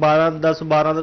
10-12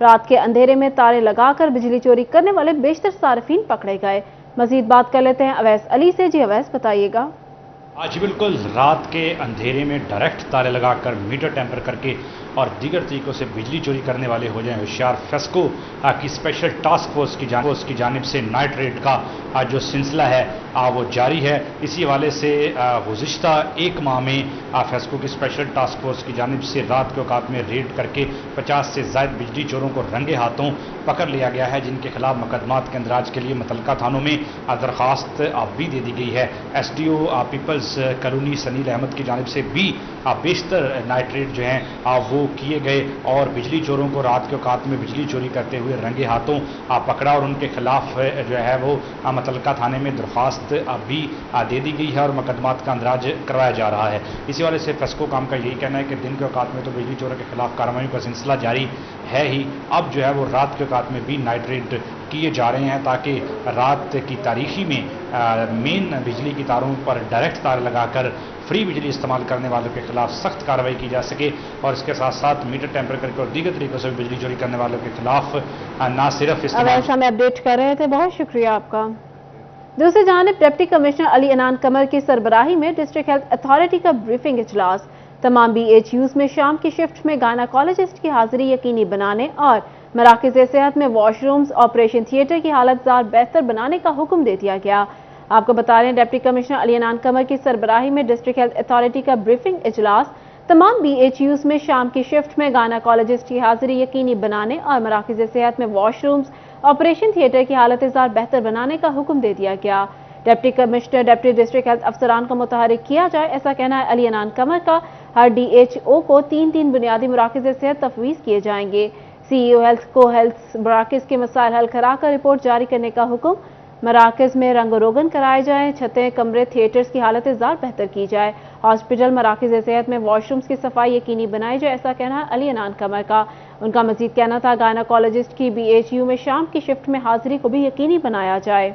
رات کے اندھیرے میں تارے لگا کر بجلی چوری کرنے والے بیشتر صارفین پکڑے گئے۔ مزید بات کر لیتے ہیں اویس علی سے۔ جی اویس، بتائیے گا۔ آج بالکل رات کے اندھیرے میں ڈائریکٹ تارے لگا کر میٹر ٹیمپر کر کے اور دیگر طریقوں سے بجلی چوری کرنے والے ہو جائیں ہوشیار۔ فیسکو کی اسپیشل ٹاسک فورس کی جانب سے نائٹ ریڈ کا جو سلسلہ ہے وہ جاری ہے۔ اسی حوالے سے گزشتہ ایک ماہ میں فیسکو کی اسپیشل ٹاسک فورس کی جانب سے رات کے اوقات میں ریڈ کر کے 50 سے زائد بجلی چوروں کو رنگے ہاتھوں پکڑ لیا گیا ہے، جن کے خلاف مقدمات کے اندراج کے لیے متعلقہ تھانوں میں درخواست بھی دے دی گئی ہے۔ S D O peoples colony Sunil Ahmed کی جانب سے بھی بیشتر نائٹ ریڈ جو ہیں وہ کیے گئے اور بجلی چوروں کو رات کے اوقات میں بجلی چوری کرتے ہوئے رنگے ہاتھوں پکڑا اور ان کے خلاف جو ہے وہ متعلقہ تھانے میں درخواست بھی دے دی گئی ہے اور مقدمات کا اندراج کروایا جا رہا ہے۔ اسی والے سے فیسکو کام کا یہی کہنا ہے کہ دن کے اوقات میں تو بجلی چوروں کے خلاف کارروائیوں کا سلسلہ جاری ہے ہی، اب جو ہے وہ رات کے اوقات میں بھی نائٹ ریڈ کیے جا رہے ہیں تاکہ رات کی تاریخی میں مین بجلی کی تاروں پر ڈائریکٹ تار لگا کر فری بجلی استعمال کرنے والوں کے خلاف سخت کارروائی کی جا سکے اور اس کے ساتھ ساتھ میٹر ٹیمپر کر کے اور دیگر طریقوں سے بجلی چوری کرنے والوں کے خلاف نہ صرف اویس ہمیں اپڈیٹ کر رہے تھے، بہت شکریہ آپ کا۔ دوسری جانب ڈپٹی کمشنر علی عنان قمر کی سربراہی میں ڈسٹرکٹ ہیلتھ اتھارٹی کا بریفنگ اجلاس۔ تمام بی ایچ یوز میں شام کی شفٹ میں گائناکالوجسٹ کی حاضری یقینی بنانے اور مراکز صحت میں واش رومز، آپریشن تھیٹر کی حالت زار بہتر بنانے کا حکم دے دیا گیا۔ آپ کو بتا رہے ہیں ڈپٹی کمشنر علی عنان قمر کی سربراہی میں ڈسٹرکٹ ہیلتھ اتھارٹی کا بریفنگ اجلاس تمام بی ایچ یوز میں شام کی شفٹ میں گائناکالوجسٹ کی حاضری یقینی بنانے اور مراکز صحت میں واش رومز، آپریشن تھیٹر کی حالت زار بہتر بنانے کا حکم دے دیا گیا۔ Deputy commissioner deputy district health افسران کو متحرک کیا جائے، ایسا کہنا ہے علی عنان قمر کا۔ ہر ڈی ایچ او کو 3 بنیادی مراکز صحت تفویض کیے جائیں گے۔ سی ای او ہیلتھ کو ہیلتھ مراکز کے مسائل حل کرا کر رپورٹ جاری کرنے کا حکم۔ مراکز میں رنگ و روگن کرائے جائیں، چھتیں، کمرے، تھیٹرز کی حالت زار بہتر کی جائے، ہاسپٹل، مراکز صحت میں واش رومز کی صفائی یقینی بنائی جائے، ایسا کہنا ہے علی عنان قمر کا۔ ان کا مزید کہنا تھا گائناکالوجسٹ کی بی ایچ یو میں شام کی شفٹ میں حاضری کو بھی یقینی بنایا جائے۔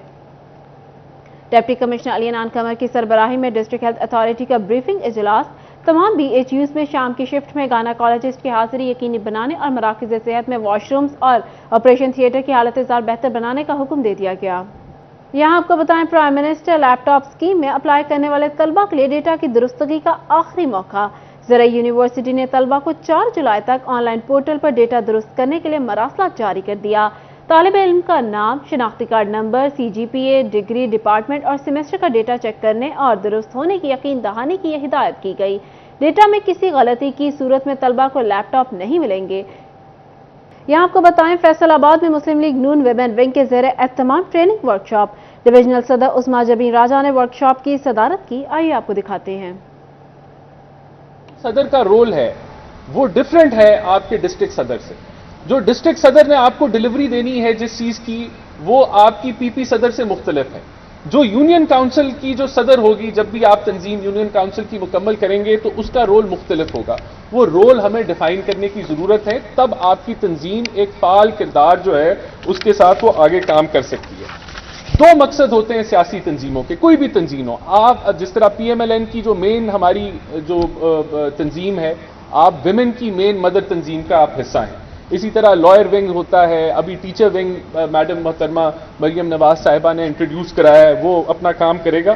ڈپٹی کمشنر علی عنان قمر کی سربراہی میں ڈسٹرکٹ ہیلتھ اتھارٹی کا بریفنگ اجلاس تمام بی ایچ یوز میں شام کی شفٹ میں گائناکالوجسٹ کی حاضری یقینی بنانے اور مراکز صحت میں واش رومز اور آپریشن تھیٹر کی حالت زار بہتر بنانے کا حکم دے دیا گیا۔ یہاں آپ کو بتائیں پرائم منسٹر لیپ ٹاپ اسکیم میں اپلائی کرنے والے طلبہ کے لیے ڈیٹا کی درستگی کا آخری موقع۔ زرعی یونیورسٹی نے طلبہ کو 4 جولائی تک on line portal per data درست کرنے کے لیے مراسلات جاری کر دیا۔ طالب علم کا نام، شناختی کارڈ نمبر، سی جی پی اے، ڈگری، ڈپارٹمنٹ اور سیمسٹر کا ڈیٹا چیک کرنے اور درست ہونے کی یقین دہانی کی یہ ہدایت کی گئی۔ ڈیٹا میں کسی غلطی کی صورت میں طلبہ کو لیپ ٹاپ نہیں ملیں گے۔ یہاں آپ کو بتائیں فیصل آباد میں مسلم لیگ نون ویمن ونگ کے زیر اہتمام ٹریننگ ورکشاپ، ڈویژنل صدر عثمان جبین راجہ نے ورکشاپ کی صدارت کی۔ آئیے آپ کو دکھاتے ہیں۔ صدر کا رول ہے وہ ڈیفرنٹ ہے آپ کے ڈسٹرکٹ صدر سے۔ جو ڈسٹرکٹ صدر نے آپ کو ڈیلیوری دینی ہے جس چیز کی، وہ آپ کی پی پی صدر سے مختلف ہے۔ جو یونین کاؤنسل کی جو صدر ہوگی، جب بھی آپ تنظیم یونین کاؤنسل کی مکمل کریں گے تو اس کا رول مختلف ہوگا۔ وہ رول ہمیں ڈیفائن کرنے کی ضرورت ہے، تب آپ کی تنظیم ایک فعال کردار جو ہے اس کے ساتھ وہ آگے کام کر سکتی ہے۔ 2 مقصد ہوتے ہیں سیاسی تنظیموں کے، کوئی بھی تنظیم ہو۔ آپ جس طرح پی ایم ایل این کی جو مین ہماری جو تنظیم ہے، آپ ویمن کی مین مدر تنظیم کا آپ حصہ ہیں۔ اسی طرح لائر ونگ ہوتا ہے، ابھی ٹیچر ونگ میڈم محترمہ مریم نواز صاحبہ نے انٹروڈیوس کرایا ہے، وہ اپنا کام کرے گا۔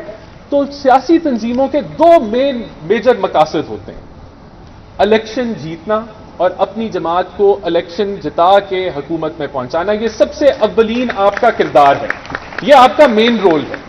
تو سیاسی تنظیموں کے 2 میجر مقاصد ہوتے ہیں، الیکشن جیتنا اور اپنی جماعت کو الیکشن جتا کے حکومت میں پہنچانا۔ یہ سب سے اولین آپ کا کردار ہے، یہ آپ کا مین رول ہے۔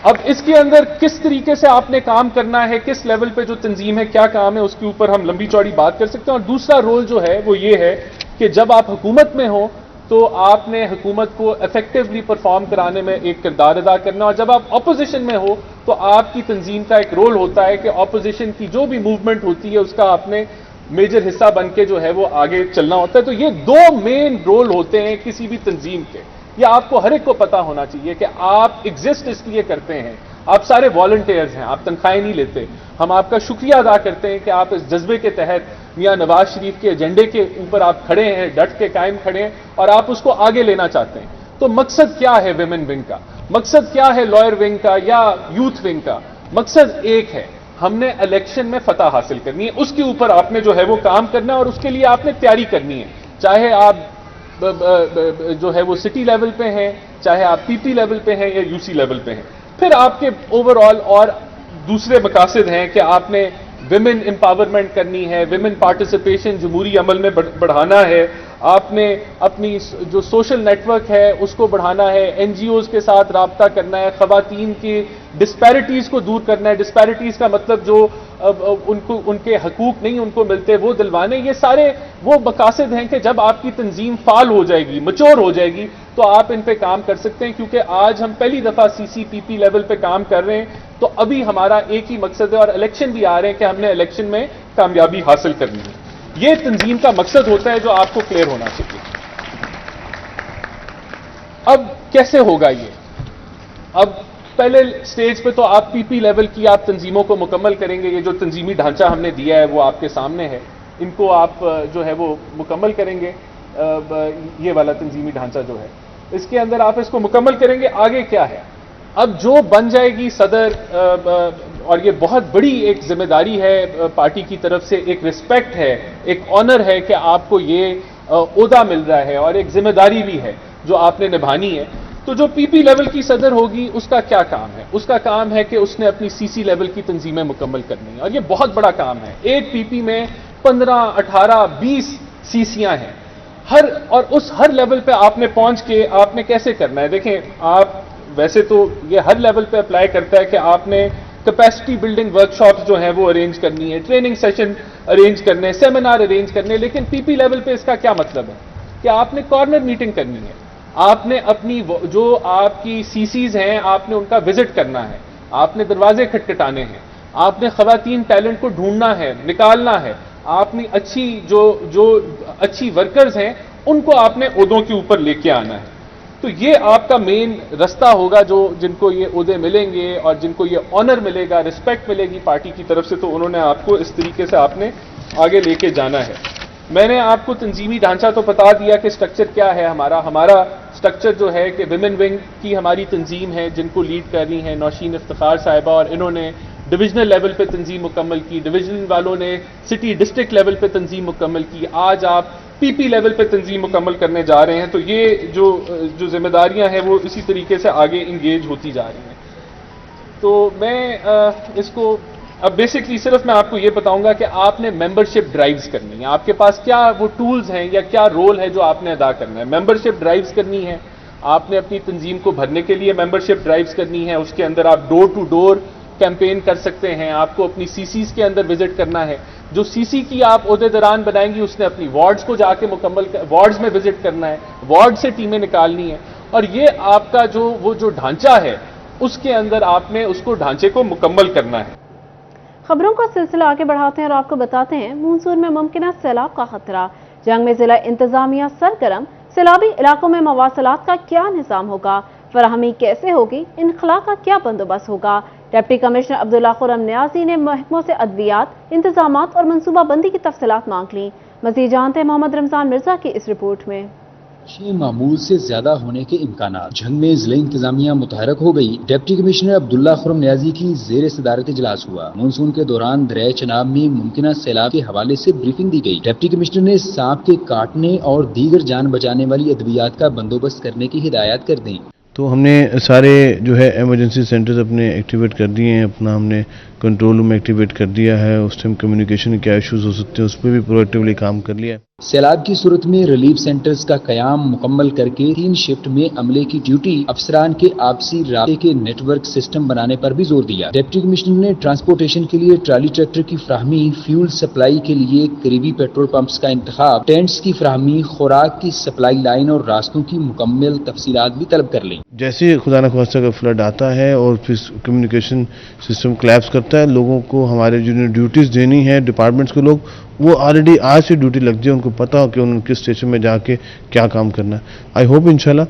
اب اس کے اندر کس طریقے سے آپ نے کام کرنا ہے، کس لیول پہ جو تنظیم ہے کیا کام ہے، اس کے اوپر ہم لمبی چوڑی بات کر سکتے ہیں۔ اور دوسرا رول جو ہے وہ یہ ہے کہ جب آپ حکومت میں ہوں تو آپ نے حکومت کو ایفیکٹولی پرفارم کرانے میں ایک کردار ادا کرنا، اور جب آپ اپوزیشن میں ہو تو آپ کی تنظیم کا ایک رول ہوتا ہے کہ اپوزیشن کی جو بھی موومنٹ ہوتی ہے اس کا آپ نے میجر حصہ بن کے جو ہے وہ آگے چلنا ہوتا ہے۔ تو یہ 2 مین رول ہوتے ہیں کسی بھی تنظیم کے۔ یہ آپ کو ہر ایک کو پتا ہونا چاہیے کہ آپ ایگزسٹ اس لیے کرتے ہیں، آپ سارے والنٹیئرز ہیں، آپ تنخواہیں نہیں لیتے۔ ہم آپ کا شکریہ ادا کرتے ہیں کہ آپ اس جذبے کے تحت میاں نواز شریف کے ایجنڈے کے اوپر آپ کھڑے ہیں، ڈٹ کے قائم کھڑے ہیں اور آپ اس کو آگے لینا چاہتے ہیں۔ تو مقصد کیا ہے ویمن ونگ کا، مقصد کیا ہے لائر ونگ کا یا یوتھ ونگ کا؟ مقصد ایک ہے، ہم نے الیکشن میں فتح حاصل کرنی ہے، اس کے اوپر آپ نے جو ہے وہ کام کرنا ہے اور اس کے لیے آپ نے تیاری کرنی ہے۔ چاہے آپ جو ہے وہ سٹی لیول پہ ہیں، چاہے آپ پی پی لیول پہ ہیں یا یو سی لیول پہ ہیں. پھر آپ کے اوور آل اور دوسرے مقاصد ہیں کہ آپ نے ویمن امپاورمنٹ کرنی ہے، ویمن پارٹیسپیشن جمہوری عمل میں بڑھانا ہے، آپ نے اپنی جو سوشل نیٹ ورک ہے اس کو بڑھانا ہے، این جی اوز کے ساتھ رابطہ کرنا ہے، خواتین کی ڈسپیرٹیز کو دور کرنا ہے. ڈسپیرٹیز کا مطلب جو ان کے حقوق نہیں ان کو ملتے وہ دلوانے. یہ سارے وہ مقاصد ہیں کہ جب آپ کی تنظیم فعال ہو جائے گی، میچور ہو جائے گی، تو آپ ان پہ کام کر سکتے ہیں. کیونکہ آج ہم پہلی دفعہ سی سی پی پی لیول پہ کام کر رہے ہیں، تو ابھی ہمارا ایک ہی مقصد ہے، اور الیکشن بھی آ رہے ہیں کہ ہم نے الیکشن میں کامیابی حاصل کرنی ہے. یہ تنظیم کا مقصد ہوتا ہے جو آپ کو کلیئر ہونا چاہیے. اب کیسے ہوگا یہ؟ اب پہلے سٹیج پہ تو آپ پی پی لیول کی آپ تنظیموں کو مکمل کریں گے. یہ جو تنظیمی ڈھانچہ ہم نے دیا ہے وہ آپ کے سامنے ہے، ان کو آپ جو ہے وہ مکمل کریں گے. یہ والا تنظیمی ڈھانچہ جو ہے اس کے اندر آپ اس کو مکمل کریں گے. آگے کیا ہے؟ اب جو بن جائے گی صدر، اور یہ بہت بڑی ایک ذمہ داری ہے پارٹی کی طرف سے، ایک رسپیکٹ ہے، ایک آنر ہے کہ آپ کو یہ عہدہ مل رہا ہے، اور ایک ذمہ داری بھی ہے جو آپ نے نبھانی ہے. تو جو پی پی لیول کی صدر ہوگی اس کا کیا کام ہے؟ اس کا کام ہے کہ اس نے اپنی سی سی لیول کی تنظیمیں مکمل کرنی ہیں، اور یہ بہت بڑا کام ہے. ایک پی پی میں 15، 18، 20 سی سیاں ہیں. اور اس ہر لیول پہ آپ نے پہنچ کے آپ نے کیسے کرنا ہے؟ دیکھیں، آپ ویسے تو یہ ہر لیول پہ اپلائی کرتا ہے کہ آپ نے کیپیسٹی بلڈنگ ورکشاپس جو ہیں وہ ارینج کرنی ہے، ٹریننگ سیشن ارینج کرنے، سیمینار ارینج کرنے. لیکن پی پی لیول پہ اس کا کیا مطلب ہے؟ کہ آپ نے کارنر میٹنگ کرنی ہے، آپ نے اپنی جو آپ کی سی سیز ہیں آپ نے ان کا وزٹ کرنا ہے، آپ نے دروازے کھٹکھٹانے ہیں، آپ نے خواتین ٹیلنٹ کو ڈھونڈنا ہے، نکالنا ہے، آپ نے جو اچھی ورکرز ہیں ان کو آپ نے عہدوں کے اوپر لے کے آنا ہے. تو یہ آپ کا مین رستہ ہوگا. جن کو یہ عہدے ملیں گے اور جن کو یہ آنر ملے گا، رسپیکٹ ملے گی پارٹی کی طرف سے، تو انہوں نے آپ کو اس طریقے سے آپ نے آگے لے کے جانا ہے. میں نے آپ کو تنظیمی ڈھانچہ تو بتا دیا کہ سٹرکچر کیا ہے ہمارا سٹرکچر جو ہے کہ ویمن ونگ کی ہماری تنظیم ہے جن کو لیڈ کرنی ہے نوشین افتخار صاحبہ، اور انہوں نے ڈویژنل لیول پہ تنظیم مکمل کی، ڈویژن والوں نے سٹی ڈسٹرکٹ لیول پہ تنظیم مکمل کی. آج آپ پی پی لیول پہ تنظیم مکمل کرنے جا رہے ہیں. تو یہ جو ذمہ داریاں ہیں وہ اسی طریقے سے آگے انگیج ہوتی جا رہی ہیں. تو میں اس کو اب بیسکلی صرف میں آپ کو یہ بتاؤں گا کہ آپ نے ممبرشپ ڈرائیوز کرنی ہے. آپ کے پاس کیا وہ ٹولز ہیں یا کیا رول ہے جو آپ نے ادا کرنا ہے. ممبرشپ ڈرائیوز کرنی ہے، آپ نے اپنی تنظیم کو بھرنے کے لیے ممبرشپ ڈرائیوز کرنی ہے. اس کے اندر آپ ڈور ٹو ڈور کیمپین کر سکتے ہیں. آپ کو اپنی سی سیز کے اندر وزٹ کرنا ہے. جو سی سی کی آپ عہدے داران بنائیں گی اس نے اپنی وارڈز کو جا کے وارڈز میں وزٹ کرنا ہے، وارڈ سے ٹیمیں نکالنی ہیں. اور یہ آپ کا جو ڈھانچہ ہے اس کے اندر آپ نے اس کو ڈھانچے کو مکمل کرنا ہے. خبروں کا سلسلہ آگے بڑھاتے ہیں اور آپ کو بتاتے ہیں مونسون میں ممکنہ سیلاب کا خطرہ. جنگ میں ضلع انتظامیہ سرگرم. سیلابی علاقوں میں مواصلات کا کیا نظام ہوگا؟ فراہمی کیسے ہوگی؟ انخلاء کا کیا بندوبست ہوگا؟ ڈپٹی کمشنر عبداللہ خرم نیازی نے محکموں سے ادویات، انتظامات اور منصوبہ بندی کی تفصیلات مانگ لیں. مزید جانتے ہیں محمد رمضان مرزا کی اس رپورٹ میں. معمول سے زیادہ ہونے کے امکانات. جنگ میں ضلع انتظامیہ متحرک ہو گئی. ڈپٹی کمشنر عبداللہ خرم نیازی کی زیر صدارت اجلاس ہوا. مونسون کے دوران دریائے چناب میں ممکنہ سیلاب کے حوالے سے بریفنگ دی گئی. ڈپٹی کمشنر نے سانپ کے کاٹنے اور دیگر جان بچانے والی ادویات کا بندوبست کرنے کی ہدایات کر دیں. تو ہم نے سارے جو ہے ایمرجنسی سینٹرز اپنے ایکٹیویٹ کر دیے ہیں. اپنا ہم نے کنٹرول روم ایکٹیویٹ کر دیا ہے. اس ٹائم کمیونیکیشن کیا ایشوز ہو سکتے ہیں اس پہ بھی پرویکٹیولی کام کر لیا ہے. سیلاب کی صورت میں ریلیف سینٹرز کا قیام مکمل کر کے 3 شفٹ میں عملے کی ڈیوٹی، افسران کے آپسی رابطے کے نیٹ ورک سسٹم بنانے پر بھی زور دیا. ڈپٹی کمشنر نے ٹرانسپورٹیشن کے لیے ٹرالی ٹریکٹر کی فراہمی، فیول سپلائی کے لیے قریبی پیٹرول پمپس کا انتخاب، ٹینٹس کی فراہمی، خوراک کی سپلائی لائن اور راستوں کی مکمل تفصیلات بھی طلب کر لیں. جیسے خدا نخواستہ کا فلڈ آتا ہے اور پھر کمیونیکیشن سسٹم کلیپس کرتا ہے، لوگوں کو ہمارے جو ڈیوٹیز دینی ہے ڈپارٹمنٹس کے لوگ وہ آلریڈی آج سے ڈیوٹی لگ جائے، ان کو پتا ہو کہ انہوں نے کس اسٹیشن میں جا کے کیا کام کرنا ہے. آئی ہوپ انشاءاللہ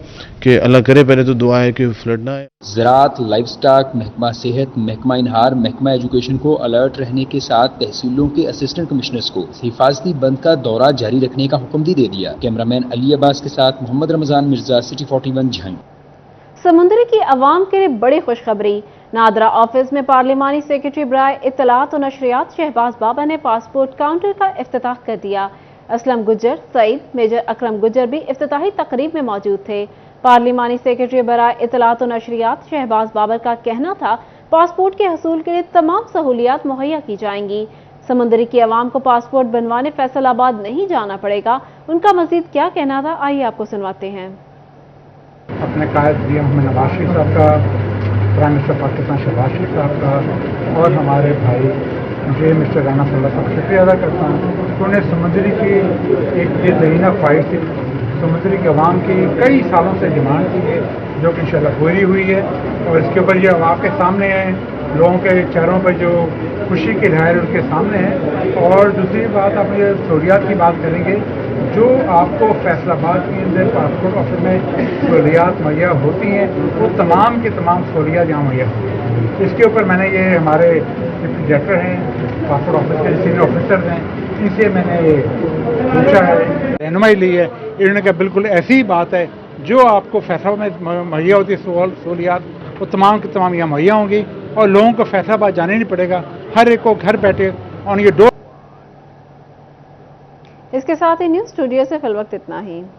کہ اللہ کرے، پہلے تو دعا ہے کہ فلڈ نہ آئے. زراعت، لائف سٹاک، محکمہ صحت، محکمہ انہار، محکمہ ایجوکیشن کو الرٹ رہنے کے ساتھ تحصیلوں کے اسسٹنٹ کمشنرز کو حفاظتی بند کا دورہ جاری رکھنے کا حکم بھی دے دیا. کیمرامین علی عباس کے ساتھ محمد رمضان مرزا، سٹی 41 جھنگ. سمندری کی عوام کے لیے بڑی خوشخبری. نادرا آفس میں پارلیمانی سیکرٹری برائے اطلاعات و نشریات شہباز بابا نے پاسپورٹ کاؤنٹر کا افتتاح کر دیا. اسلم گجر، سعید، میجر اکرم گجر بھی افتتاحی تقریب میں موجود تھے۔ پارلیمانی سیکرٹری برائے اطلاعات و نشریات شہباز بابر کا کہنا تھا پاسپورٹ کے حصول کے لیے تمام سہولیات مہیا کی جائیں گی۔ سمندری کی عوام کو پاسپورٹ بنوانے فیصل آباد نہیں جانا پڑے گا۔ ان کا مزید کیا کہنا تھا، آئیے آپ کو سنواتے ہیں۔ اپنے قائد محمد نواز شریف صاحب کا، پرائم منسٹر پاکستان شہباز شریف صاحب کا اور ہمارے بھائی مجھے مسٹر رانا صلی اللہ کا شکریہ ادا کرتا ہوں کہ انہیں سمندری کی ایک بے دہینہ خواہش تھی، سمندری کے عوام کی کئی سالوں سے ڈیمانڈ تھی ہے جو کہ انشاءاللہ پوری ہوئی ہے، اور اس کے اوپر یہ واقع سامنے ہیں، لوگوں کے چہروں پر جو خوشی کی لہر ان کے سامنے ہے۔ اور دوسری بات آپ یہ سہولیات کی بات کریں گے، جو آپ کو فیصل آباد کے اندر پاسپورٹ آفس میں سہولیات مہیا ہوتی ہیں وہ تمام کی تمام سہولیات یہاں مہیا ہوتی ہیں۔ اس کے اوپر میں نے یہ ہمارے ڈپٹی ڈائریکٹر ہیں پاسپورٹ آفس کے سینئر آفیسرز ہیں، ان سے میں نے یہ پوچھا ہے، رہنمائی لی ہے، انہوں نے کہا بالکل ایسی ہی بات ہے، جو آپ کو فیصلہ میں مہیا ہوتی ہے سہولیات وہ تمام کی تمام یہاں مہیا ہوں گی، اور لوگوں کو فیصلہ آباد جانے نہیں پڑے گا، ہر ایک کو گھر بیٹھے آن یہ ڈور۔ اس کے ساتھ ہی نیوز اسٹوڈیو سے فی الوقت اتنا ہی۔